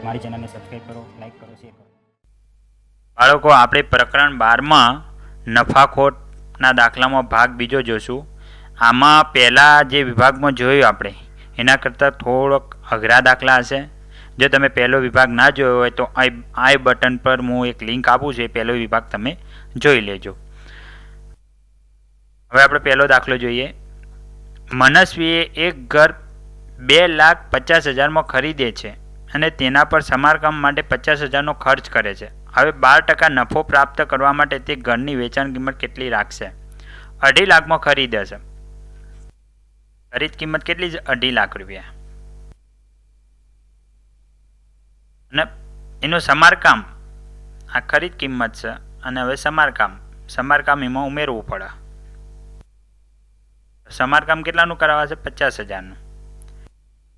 મારી ચેનલને સબસ્ક્રાઈબ કરો, લાઈક કરો, શેર કરો. બાળકો, આપણે પ્રકરણ 12માં નફાખોટના દાખલામાં ભાગ બીજો જોશું. આમાં પહેલાં જે વિભાગમાં જોયું આપણે એના કરતાં થોડોક અઘરા દાખલા હશે. જો તમે પહેલો વિભાગ ના જોયો હોય તો આઈ બટન પર હું એક લિંક આપું છું, એ પહેલો વિભાગ તમે જોઈ લેજો. હવે આપણે પહેલો દાખલો જોઈએ. મનસ્વીએ એક ઘર 2,50,000માં ખરીદે છે અને તેના પર સમારકામ માટે 50,000નો ખર્ચ કરે છે. હવે 12% નફો પ્રાપ્ત કરવા માટે તે ઘરની વેચાણ કિંમત કેટલી રાખશે? 2.5 લાખમાં ખરીદે છે. ખરીદ કિંમત કેટલી છે? 2.5 લાખ રૂપિયા. અને એનું સમારકામ, આ ખરીદ કિંમત છે અને હવે સમારકામ એમાં ઉમેરવું પડે. સમારકામ કેટલાનું કરાવવા છે? 50,000નું.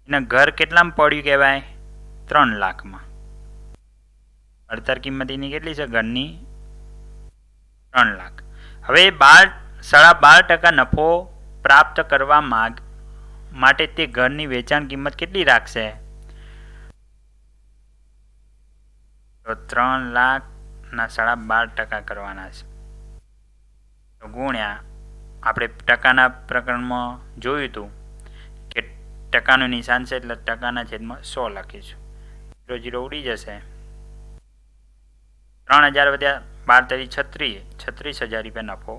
એને ઘર કેટલામાં પડ્યું કહેવાય? 3 લાખમાં. પડતર કિંમત એની કેટલી છે ઘરની? 3 લાખ. હવે 12% નફો પ્રાપ્ત કરવા માટે તે ઘરની વેચાણ કિંમત કેટલી રાખશે? તો 3 લાખના 12% કરવાના છે. તો ગુણ્યા આપણે ટકાના પ્રકરણમાં જોયું હતું કે ટકાનું નિશાન છે એટલે ટકાના છેદમાં 100 લખીશું. 0 ઉડી જશે. 3,000 વધ્યા, 36,000 રૂપિયા નફો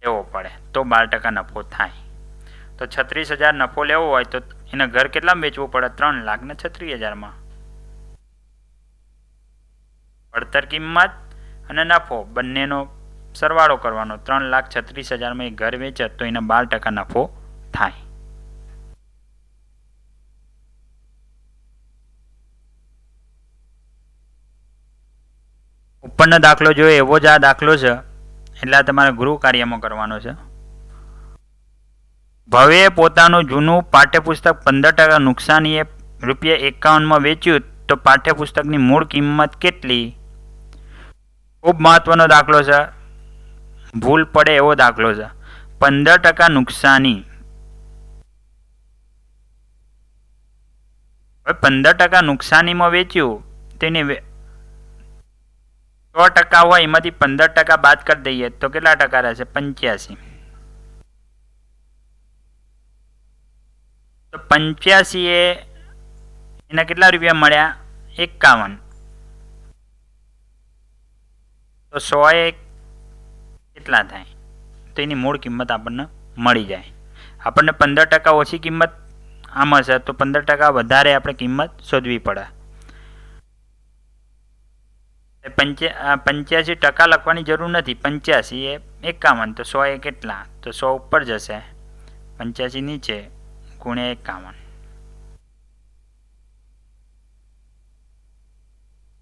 લેવો પડે તો 12% નફો થાય. તો 36,000 નફો લેવો હોય તો એને ઘર કેટલામાં વેચવું પડે? 3 લાખ ને 36,000માં. પડતર કિંમત અને નફો બંનેનો સરવાળો કરવાનો. 3,36,000માં એ ઘર વેચે તો એને 12% નફો થાય. ઉપરનો દાખલો જોઈએ એવો જ આ દાખલો છે એટલે આ તમારે ગૃહ કાર્યમાં કરવાનો છે. ભવ્યે પોતાનું જૂનું પાઠ્યપુસ્તક 15% નુકસાનીએ ₹51માં વેચ્યું તો પાઠ્યપુસ્તકની મૂળ કિંમત કેટલી? ખૂબ મહત્વનો દાખલો છે, ભૂલ પડે એવો દાખલો છે. 15% નુકસાની. હવે 15% નુકસાનીમાં વેચ્યું તેની 100% હોય એમાંથી 15% બાદ કરી દઈએ તો કેટલા ટકા રહેશે? 85. તો 85 એના કેટલા રૂપિયા મળ્યા? 51. તો 100 કેટલા થાય? તો એની મૂળ કિંમત આપણને મળી જાય. આપણને 15% ઓછી કિંમત આમાં છે તો 15% વધારે આપણે કિંમત શોધવી પડે. 85% લખવાની જરૂર નથી. 85 એ 51 તો 100 કેટલા? તો 100 ઉપર જશે, 85 નીચે, ગુણ્યા 51.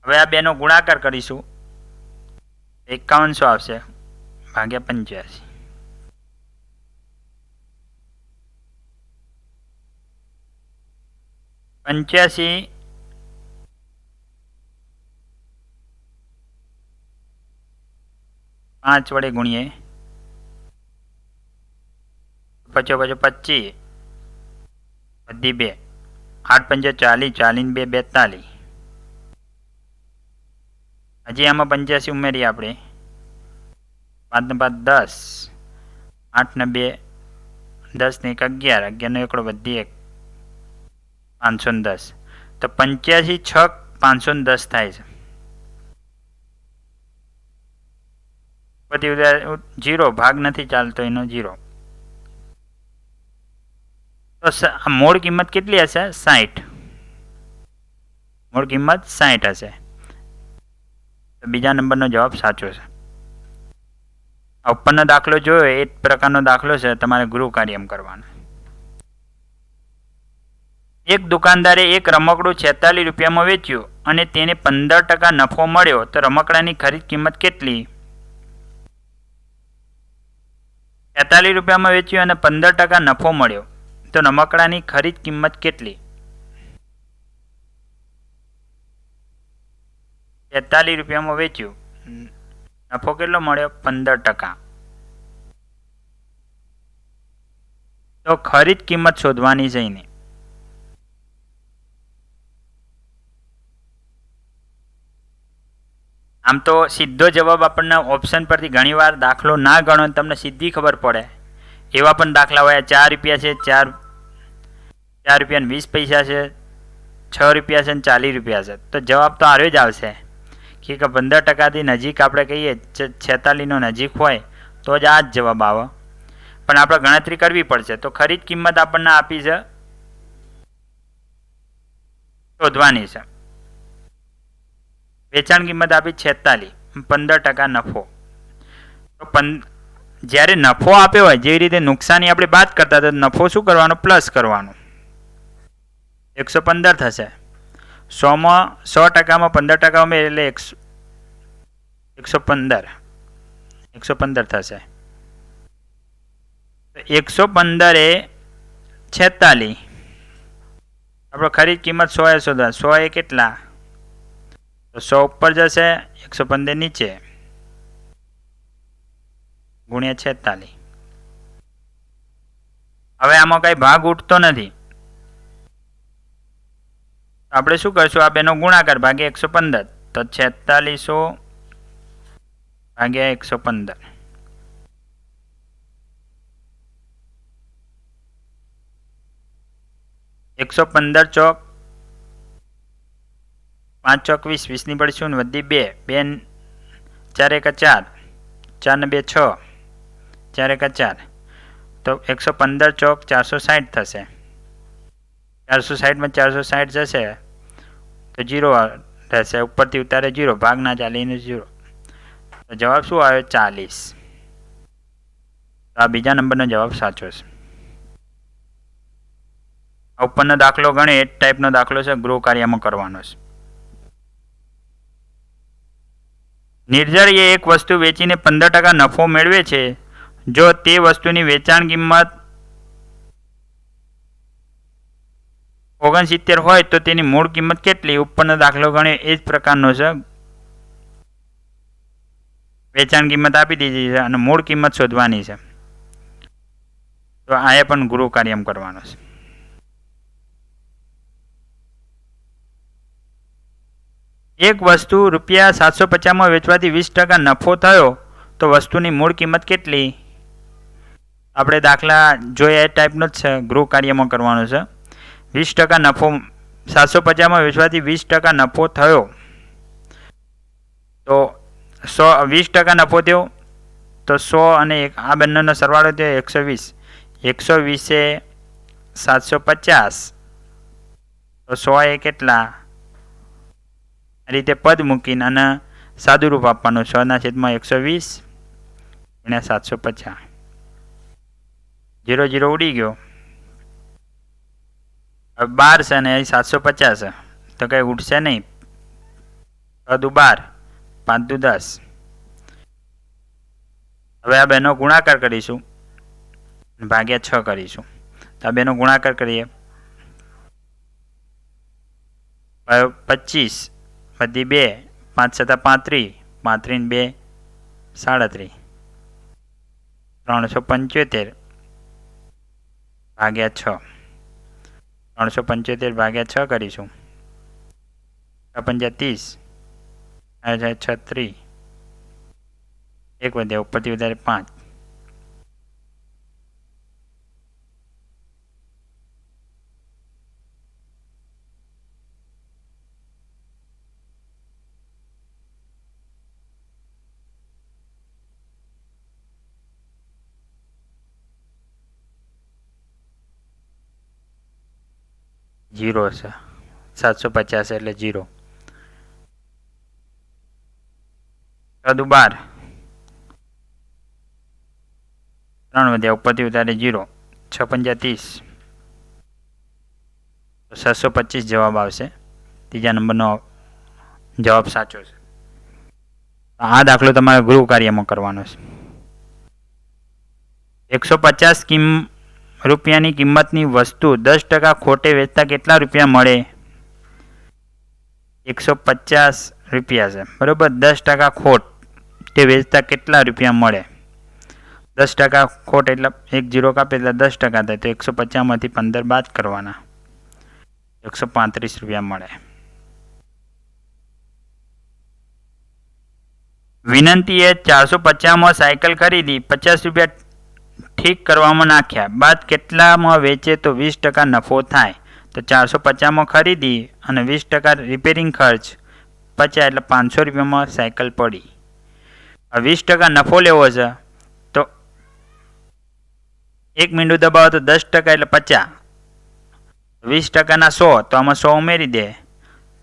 હવે આ બેનો ગુણાકાર કરીશું. 51 આવશે ભાગ્યા 85. 85 5 વડે ગુણીએ, 25 25 બધી 2, 8 5 40, 40 2 42. હજી આમાં 85 ઉમેરીએ આપણે. 5 ને 5 10, 8 ને 2 10 ને 1 11, 11 નો એકડો બધી 1, 510. તો 85 6 510 થાય છે. બધી 0, ભાગ નથી ચાલતો એનો 0. તો મૂળ કિંમત કેટલી હશે? 60. મૂળ કિંમત 60 હશે. તો બીજા નંબરનો જવાબ સાચો છે. ઉપરનો દાખલો જોયો એ પ્રકારનો દાખલો છે, તમારે ગૃહ કાર્ય કરવાનો. એક દુકાનદારે એક રમકડું 46 રૂપિયામાં વેચ્યું અને તેને 15% નફો મળ્યો તો રમકડાની ખરીદ કિંમત કેટલી? 46 રૂપિયામાં વેચ્યું અને 15% નફો મળ્યો તો રમકડાની ખરીદ કિંમત કેટલી? 46 રૂપિયામાં વેચ્યું, નફો કેટલો મળ્યો? 15%. તો ખરીદ કિંમત શોધવાની છે એની. આમ તો સીધો જવાબ આપણને ઓપ્શન પરથી ઘણીવાર દાખલો ના ગણો તમને સીધી ખબર પડે એવા પણ દાખલા હોય. 4 રૂપિયા છે, 4 રૂપિયા ને 20 પૈસા છે, 6 રૂપિયા છે ને 40 રૂપિયા છે. તો જવાબ તો આર્યો જ આવશે કે 15%થી નજીક આપણે કહીએ 46નો નજીક હોય તો જ આ જ જવાબ આવે. પણ આપણે ગણતરી કરવી પડશે. તો ખરીદ કિંમત આપણને આપી છે, શોધવાની છે. વેચાણ કિંમત આપી 46, 15% નફો. તો જ્યારે નફો આપ્યો હોય જેવી રીતે નુકસાની આપણે બાદ કરતા તો નફો શું કરવાનો? પ્લસ કરવાનો. 115 થશે. 100%માં 15% ઉમેર એટલે 115 થશે. 115 એ 46. આપણો ખરીદ કિંમત 100 એ શોધવા. 100 એ કેટલા? તો 100 ઉપર જશે, 115 નીચે, ગુણ્યા 46. હવે આમાં કઈ ભાગ ઉઠતો નથી. આપણે શું કરશું? આ બેનો ગુણાકાર ભાગ્યા 115. તો 4600 ભાગ્યા 115. $115 ચોક 5 ચોક 20, 20 ની પડી શું વધી 2, 2 4 1 4, 4 ને 2 6, 4 1 4. તો 115 ચોક 460 થશે. 460 માં 460 જશે તો 0 રહેશે. ઉપરથી ઉતારે 0, ભાગ ના ચાલે એને 0. તો જવાબ શું આવ્યો? 40. આ બીજા નંબરનો જવાબ સાચો છે. આ ઉપરનો દાખલો ગણે એ ટાઈપનો દાખલો છે, ગૃહ કાર્યમાં કરવાનો છે. નિર્જર એ એક વસ્તુ વેચીને 15% નફો મેળવે છે. જો તે વસ્તુની વેચાણ કિંમત 69 હોય તો તેની મૂળ કિંમત કેટલી? ઉપરનો દાખલો ગણે એ જ પ્રકારનો છે. વેચાણ કિંમત આપી દીધી છે અને મૂળ કિંમત શોધવાની છે. તો આ પણ ગૃહ કાર્યમ કરવાનો છે. એક વસ્તુ ₹750 વેચવાથી 20% નફો થયો તો વસ્તુની મૂળ કિંમત કેટલી? આપણે દાખલા જોઈએ એ ટાઈપનો જ છે, ગૃહ કાર્યમાં કરવાનો છે. 20% નફો 750 વેચવાથી 20% નફો થયો તો 20% નફો થયો તો 100 અને આ બંનેનો સરવાળો થયો 120. 120 એ 750 તો 100 એ કેટલા? આ રીતે પદ મૂકીને અને સાદું રૂપ આપવાનું. 100/120 ગુણ્યા 750. 0 0 ઉડી ગયો. હવે 12 છે ને 750 છે તો કંઈ ઉડશે નહીં. 6 દુ 12, 5 દુ 10. હવે આ બેનો ગુણાકાર કરીશું, ભાગ્યા 6 કરીશું. તો આ બેનો ગુણાકાર કરીએ. 25 બધી 2, 5 7 35, 35 ને 2 37, 375 ભાગ્યા 6. 375 ભાગ્યા 6 કરીશું. 6 5 30, 36, એક વધ્યા ઉપરથી વધારે 5. જીરો છે. 750 એટલે 0. 6 દુ 12, 3 વધ્યા ઉપરથી ઉતારે 0. 6 5 30, તો 725 જવાબ આવશે. ત્રીજા નંબરનો જવાબ સાચો છે. આ દાખલો તમારે ગૃહ કાર્યમાં કરવાનો છે. 150 રૂપિયાની કિંમતની વસ્તુ 10% ખોટે વેચતા કેટલા રૂપિયા મળે? 150 રૂપિયા છે બરોબર. 10% ખોટ તે વેચતા કેટલા રૂપિયા મળે? 10% ખોટ એટલે 1 0 કાપે એટલે 10% થાય, તો 150માંથી 15 બાદ કરવાના, 135 રૂપિયા મળે. વિનંતીએ 450માં સાયકલ ખરીદી, 50 રૂપિયા ઠીક કરવામાં નાખ્યા, બાદ કેટલામાં વેચે તો 20% નફો થાય. તો 450માં ખરીદી અને 20% રિપેરિંગ ખર્ચ 50 એટલે 500 રૂપિયામાં સાયકલ પડી. 20% નફો લેવો છે તો 1 મીંડું દબાવો તો 10% એટલે 50, 20%ના 100 તો આમાં 100 ઉમેરી દે,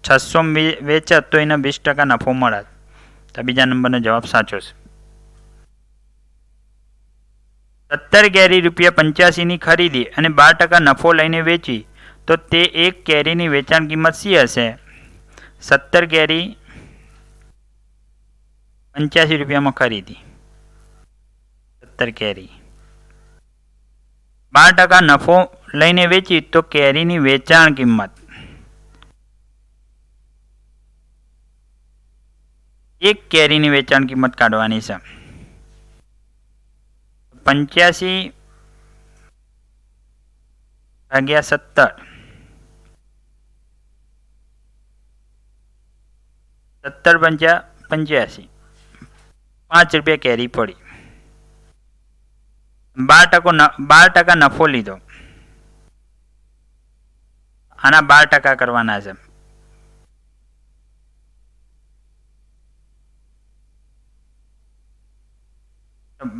600 વેચત તો એને 20% નફો મળે. તો બીજા નંબરનો જવાબ સાચો છે. 17 કેરી ₹85ની ખરીદી અને 12% નફો લઈને વેચી, તો તે એક કેરીની વેચાણ કિંમત શી હશે? 17 કેરી 85 રૂપિયામાં ખરીદી, 17 કેરી, 12% નફો લઈને વેચી, તો કેરીની વેચાણ કિંમત, એક કેરીની વેચાણ કિંમત કાઢવાની છે. 85 ભાગ્યા 17, 17 પંચા 85, 5 રૂપિયા કેરી પડી. 12% નફો લીધો, આના 12% કરવાના છે.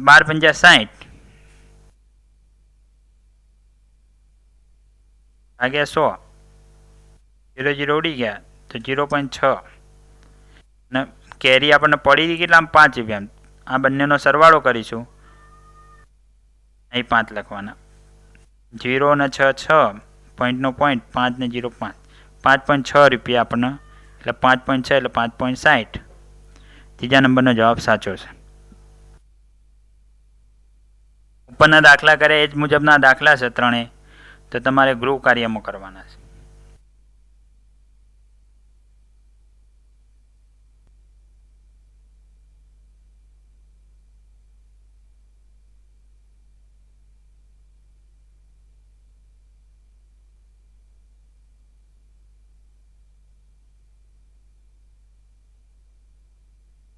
બાર પંચા 60 ભાગ્યા 100, 0 0 ઉડી ગયા તો 0.6, ને કેરી આપણને પડી કેટલા? 5 રૂપિયા. આ બંનેનો સરવાળો કરીશું, અહીં 5 લખવાના, 0 ને 6 6, પોઈન્ટનો પોઈન્ટ, 5 ને 0 5, 5.6 રૂપિયા આપણને, એટલે 5.6 એટલે 5.60. ત્રીજા નંબરનો જવાબ સાચો છે. ઉપરના દાખલા કરે એ જ મુજબના દાખલા છે ત્રણેય, તો તમારે ગૃહ કાર્યમાં કરવાના છે.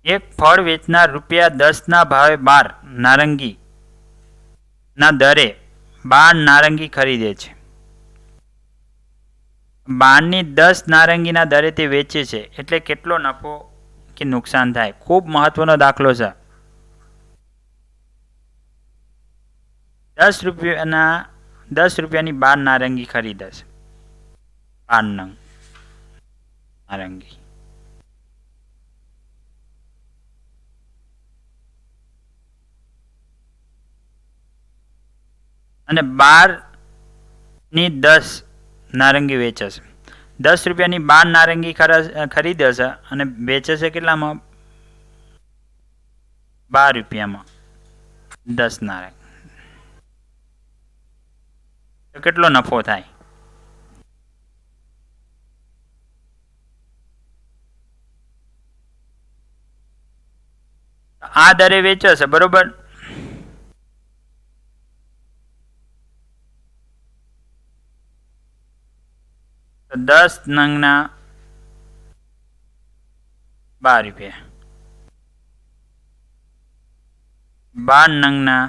એક ફળ વેચનાર ₹10ના ભાવે 12 નારંગી ના દરે 12 નારંગી ખરીદે છે. 12ની 10 નારંગીના દરે તે વેચે છે, એટલે કેટલો નફો કે નુકસાન થાય? ખૂબ મહત્વનો દાખલો છે. 10 રૂપિયાની 12 નારંગી ખરીદે છે, 12 નંગ નારંગી, અને 12ની 10 નારંગી વેચે છે. 10 રૂપિયાની 12 નારંગી ખરીદે છે અને વેચે છે કેટલામાં? 12 રૂપિયામાં 10 નારંગી. તો કેટલો નફો થાય? આ દરે વેચે છે, બરોબર. તો 10 નંગના 12 રૂપિયા, 12 નંગના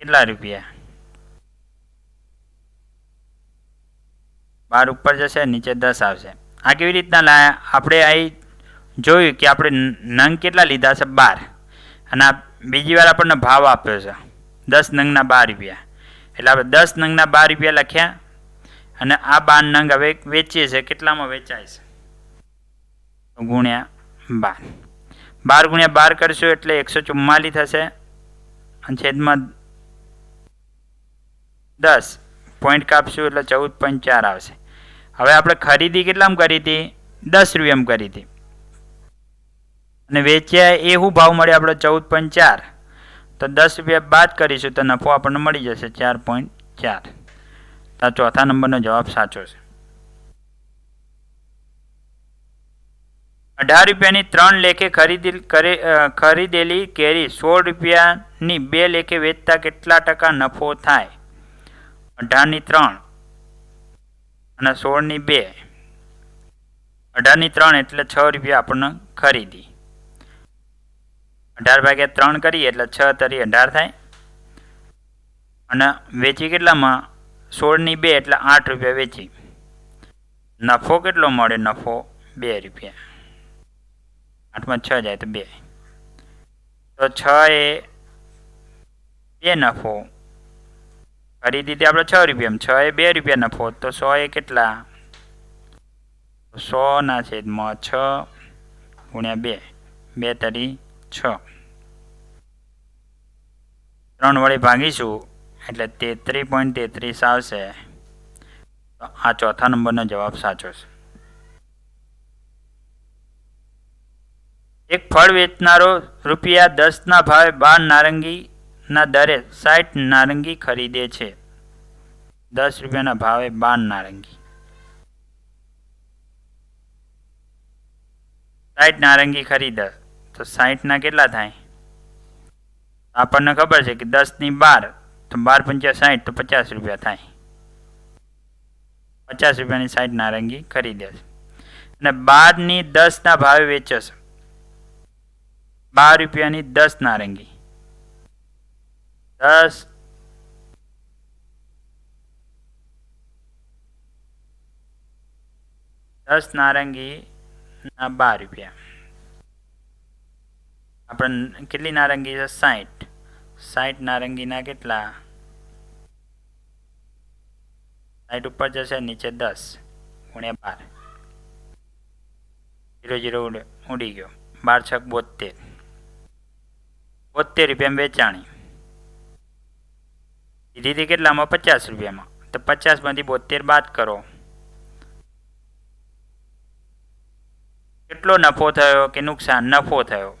કેટલા રૂપિયા? 12 ઉપર જશે, નીચે 10 આવશે. આ કેવી રીતના લાયા? આપણે અહીં જોયું કે આપણે નંગ કેટલા લીધા છે? 12, અને આ બીજી વાર આપણને ભાવ આપ્યો છે 10 નંગના 12 રૂપિયા, એટલે આપણે 10 નંગના 12 રૂપિયા લખ્યા, અને આ 12 નંગ હવે વેચીએ છીએ, કેટલામાં વેચાય છે? ગુણ્યા 12, 12 ગુણ્યા 12 કરશું એટલે 144 થશે, અને છેદમાં 10 પોઈન્ટ કાપશું એટલે 14.4 આવશે. હવે આપણે ખરીદી કેટલામાં કરી હતી? 10 રૂપિયામાં કરી હતી, અને વેચ્યા એ શું ભાવ મળે આપણે? 14.4. તો 10 રૂપિયા બાદ કરીશું તો નફો આપણને મળી જશે 4.4. તો આ ચોથા નંબરનો જવાબ સાચો છે. 18 રૂપિયાની 3 લેખે ખરીદેલી કેરી 16 રૂપિયાની 2 લેખે વેચતા કેટલા ટકા નફો થાય? 18ની 3 અને 16ની 2. 18ની 3 એટલે 6 રૂપિયા આપણને ખરીદી. 18 ભાગ્યા 3 કરીએ એટલે 6 તરી 18 થાય. અને વેચી કેટલામાં? 16ની 2 એટલે 8 રૂપિયા વેચી. નફો કેટલો મળે? નફો 2 રૂપિયા. 8માં 6 જાય તો 2. તો 6 એ 2 નફો. ખરીદી તે આપણે 6 રૂપિયામાં, 6 એ 2 રૂપિયા નફો. તો 100 એ કેટલા? 100 છેદમાં 6 ગુણ્યા 2. 2 તરી 6. 3 વડે ભાગીશું એટલે 33.33 આવશે. તો આ ચોથા નંબરનો જવાબ સાચો છે. એક ફળ વેચનારો રૂપિયા 10ના ભાવે 12 નારંગીના દરે 60 નારંગી ખરીદે છે. 10 રૂપિયાના ભાવે 12 નારંગી. 60 નારંગી ખરીદે તો 60ના કેટલા થાય? આપણને ખબર છે કે 10ની 12 તો 12 × 60 તો 50 રૂપિયા થાય. 50 રૂપિયાની 60 નારંગી ખરીદે છે. અને 12ની 10ના ભાવે વેચે છે. 12 રૂપિયાની 10 નારંગી. 10 નારંગીના 12 રૂપિયા. આપણે કેટલી નારંગી છે? 60. 60 નારંગીના કેટલા? 60 ઉપર જશે, નીચે 10 ગુણ્યા 12. 0 ઉડી ગયો. 12 × 6 72. 72 રૂપિયામાં વેચાણી. દીધી કેટલામાં? 50 રૂપિયામાં. તો 50માંથી 72 બાદ કરો. કેટલો નફો થયો કે નુકસાન? નફો થયો.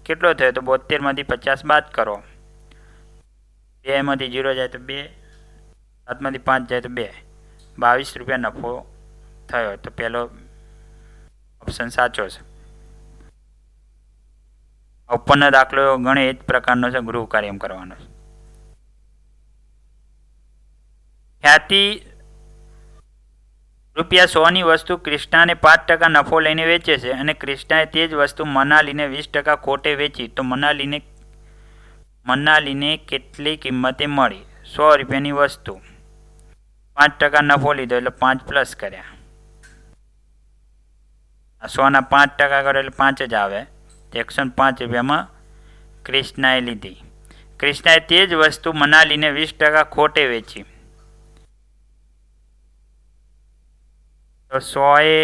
કેટલો થયો? તો 72માંથી 50 બાદ કરો. 2માંથી 0 જાય તો 2. 7માંથી 5 જાય તો 2. 22 રૂપિયા નફો થયો. તો પહેલો ઓપ્શન સાચો છે. ઉપરનો દાખલો ગણે એ જ પ્રકારનો છે. ગૃહ કાર્ય કરવાનો છે. ખ્યાતિ રૂપિયા 100ની વસ્તુ ક્રિષ્નાને 5% નફો લઈને વેચે છે અને ક્રિષ્નાએ તે જ વસ્તુ મનાલીને 20% ખોટે વેચી. તો મનાલીને કેટલી કિંમતે મળી? 100 રૂપિયાની વસ્તુ, 5% નફો લીધો એટલે 5 પ્લસ કર્યા. 100ના 5% કરો એટલે 5 જ આવે. 105 રૂપિયામાં ક્રિષ્નાએ લીધી. ક્રિષ્નાએ તે જ વસ્તુ મનાલીને 20% ખોટે વેચી. તો 100 એ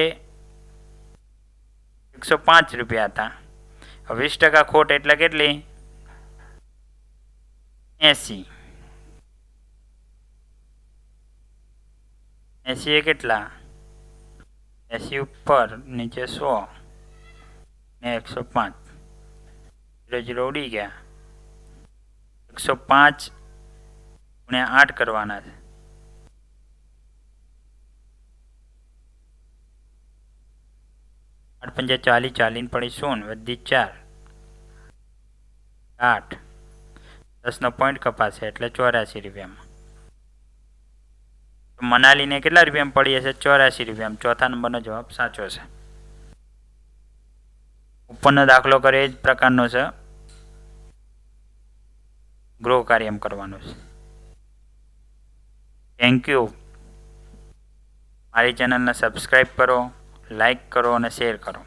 105 રૂપિયા હતા. 20% ખોટ એટલે કેટલી? 80. 80 એ કેટલા? 80 ઉપર નીચે 100 ને 105. 0 ઉડી ગયા. 105 ગુણ્યા 8 કરવાના છે. 8 × 5 = 40. 40 પડી 0 વધી 4 8. 10નો પોઈન્ટ કપાશે એટલે 84 રૂપિયામાં. તો મનાલીને કેટલા રૂપિયામાં પડી હશે? 84 રૂપિયામાં. ચોથા નંબરનો જવાબ સાચો છે. ઉપરનો દાખલો કરે એ જ પ્રકારનો છે. ગૃહ કાર્ય કરવાનું છે. Thank you. મારી ચેનલને સબસ્ક્રાઈબ કરો, લાઈક કરો અને શેર કરો.